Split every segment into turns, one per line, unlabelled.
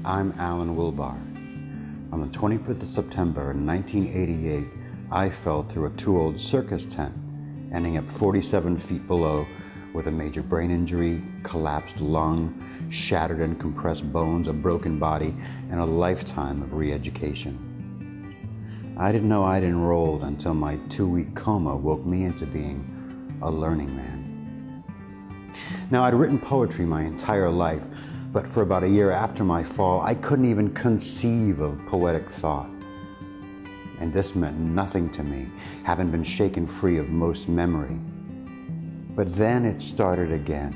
I'm Alan Wilbar. On the 25th of September in 1988, I fell through a two-old circus tent, ending up 47 feet below with a major brain injury, collapsed lung, shattered and compressed bones, a broken body, and a lifetime of re-education. I didn't know I'd enrolled until my 2-week coma woke me into being a learning man. Now, I'd written poetry my entire life, but for about a year after my fall, I couldn't even conceive of poetic thought. And this meant nothing to me, having been shaken free of most memory. But then it started again.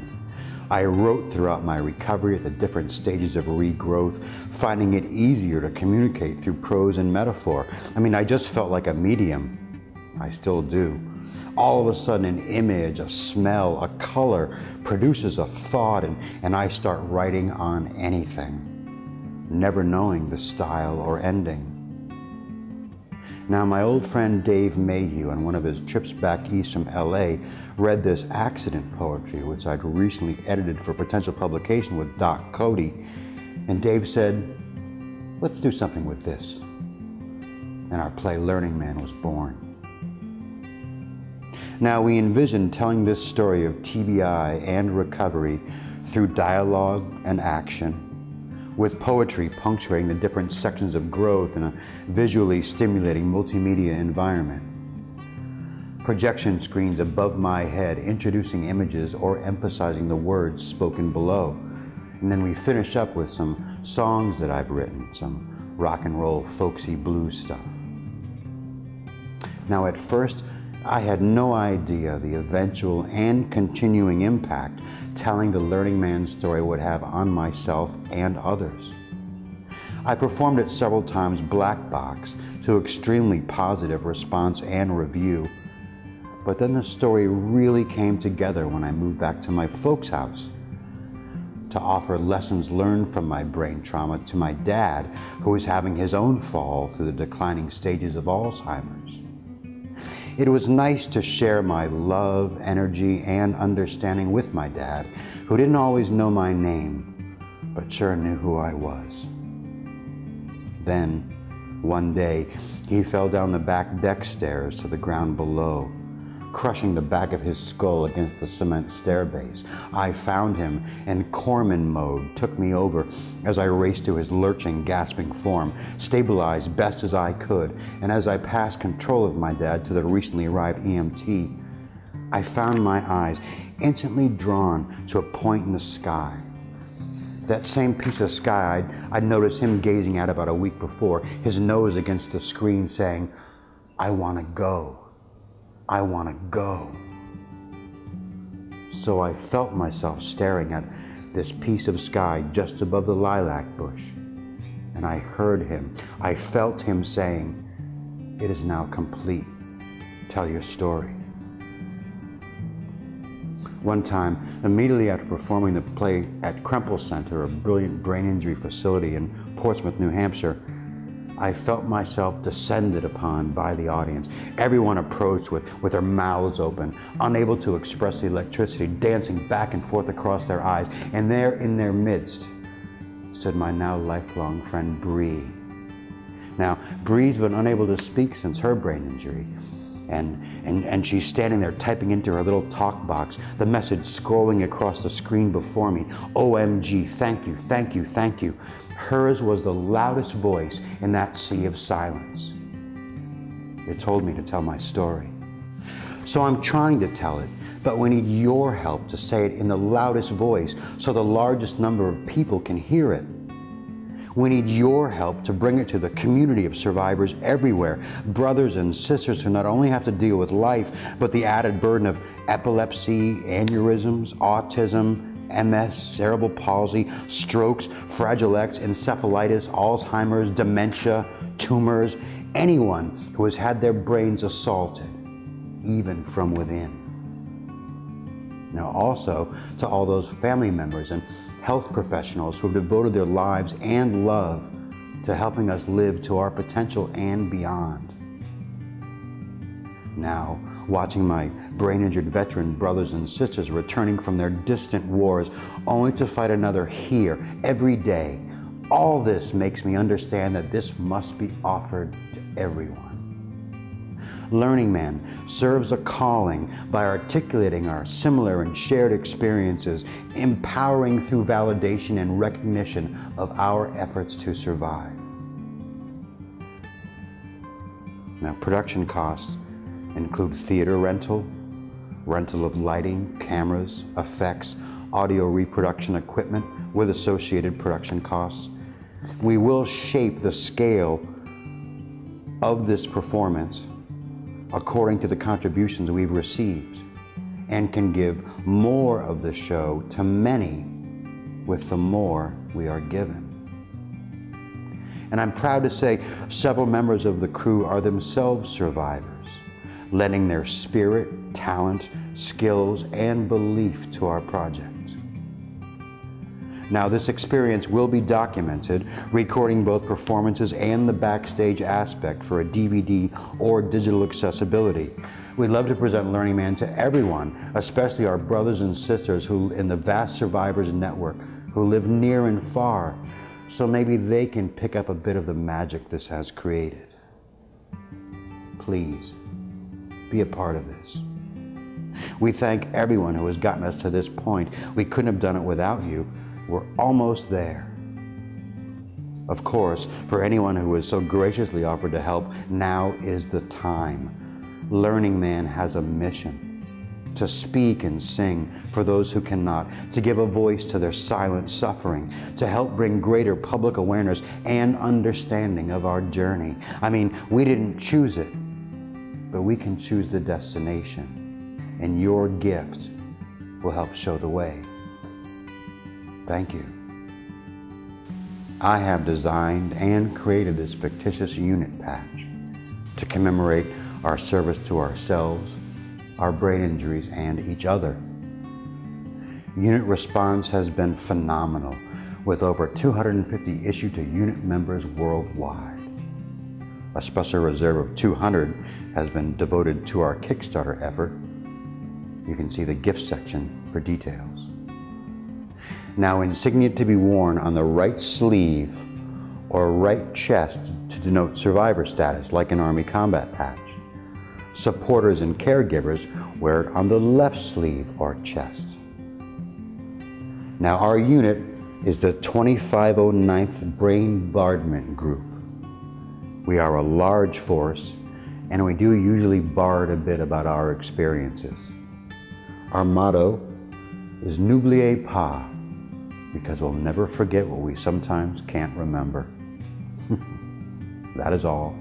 I wrote throughout my recovery at the different stages of regrowth, finding it easier to communicate through prose and metaphor. I just felt like a medium. I still do. All of a sudden, an image, a smell, a color produces a thought, and I start writing on anything, never knowing the style or ending. Now, my old friend Dave Mayhew, on one of his trips back east from LA, read this accident poetry, which I'd recently edited for potential publication with Doc Cody, and Dave said, "Let's do something with this." And our play Learning Man was born. Now, we envisioned telling this story of TBI and recovery through dialogue and action, with poetry punctuating the different sections of growth in a visually stimulating multimedia environment. Projection screens above my head introducing images or emphasizing the words spoken below. And then we finish up with some songs that I've written, some rock and roll, folksy blues stuff. Now, at first, I had no idea the eventual and continuing impact telling the Learning Man story would have on myself and others. I performed it several times black box to extremely positive response and review, but then the story really came together when I moved back to my folks' house to offer lessons learned from my brain trauma to my dad, who was having his own fall through the declining stages of Alzheimer's. It was nice to share my love, energy, and understanding with my dad, who didn't always know my name, but sure knew who I was. Then, one day, he fell down the back deck stairs to the ground below, crushing the back of his skull against the cement stair base. I found him, and corpsman mode took me over as I raced to his lurching, gasping form, stabilized best as I could, and as I passed control of my dad to the recently arrived EMT, I found my eyes instantly drawn to a point in the sky. That same piece of sky I'd noticed him gazing at about a week before, his nose against the screen saying, "I want to go. I want to go." So I felt myself staring at this piece of sky just above the lilac bush. And I heard him, I felt him saying, "It is now complete. Tell your story." One time, immediately after performing the play at Kremple Center, a brilliant brain injury facility in Portsmouth, New Hampshire, I felt myself descended upon by the audience. Everyone approached with their mouths open, unable to express the electricity dancing back and forth across their eyes. And there in their midst stood my now lifelong friend Brie. Now, Brie's been unable to speak since her brain injury. And she's standing there typing into her little talk box, the message scrolling across the screen before me. OMG, thank you, thank you, thank you. Hers was the loudest voice in that sea of silence. It told me to tell my story. So I'm trying to tell it, but we need your help to say it in the loudest voice so the largest number of people can hear it. We need your help to bring it to the community of survivors everywhere, brothers and sisters who not only have to deal with life, but the added burden of epilepsy, aneurysms, autism, MS, cerebral palsy, strokes, Fragile X, encephalitis, Alzheimer's, dementia, tumors, anyone who has had their brains assaulted, even from within. Now also to all those family members and health professionals who have devoted their lives and love to helping us live to our potential and beyond. Now, watching my brain-injured veteran brothers and sisters returning from their distant wars only to fight another here every day, All this makes me understand that this must be offered to everyone. Learning Man serves a calling by articulating our similar and shared experiences, empowering through validation and recognition of our efforts to survive. Now, production costs include theater rental, rental of lighting, cameras, effects, audio reproduction equipment with associated production costs. We will shape the scale of this performance according to the contributions we've received, and can give more of the show to many with the more we are given. And I'm proud to say several members of the crew are themselves survivors, lending their spirit, talent, skills, and belief to our project. Now, this experience will be documented, recording both performances and the backstage aspect for a DVD or digital accessibility. We'd love to present Learning Man to everyone, especially our brothers and sisters who in the vast survivors network who live near and far, so maybe they can pick up a bit of the magic this has created. Please, be a part of this. We thank everyone who has gotten us to this point. We couldn't have done it without you. We're almost there. Of course, for anyone who has so graciously offered to help, now is the time. Learning Man has a mission: to speak and sing for those who cannot, to give a voice to their silent suffering, to help bring greater public awareness and understanding of our journey. I mean, we didn't choose it, but we can choose the destination, and your gift will help show the way. Thank you. I have designed and created this fictitious unit patch to commemorate our service to ourselves, our brain injuries, and each other. Unit response has been phenomenal, with over 250 issued to unit members worldwide. A special reserve of 200 has been devoted to our Kickstarter effort. You can see the gift section for details. Now, insignia to be worn on the right sleeve or right chest to denote survivor status, like an Army combat patch. Supporters and caregivers wear it on the left sleeve or chest. Now, our unit is the 2509th Brain Bardment Group. We are a large force, and we do usually bard a bit about our experiences. Our motto is N'oubliez pas, because we'll never forget what we sometimes can't remember. That is all.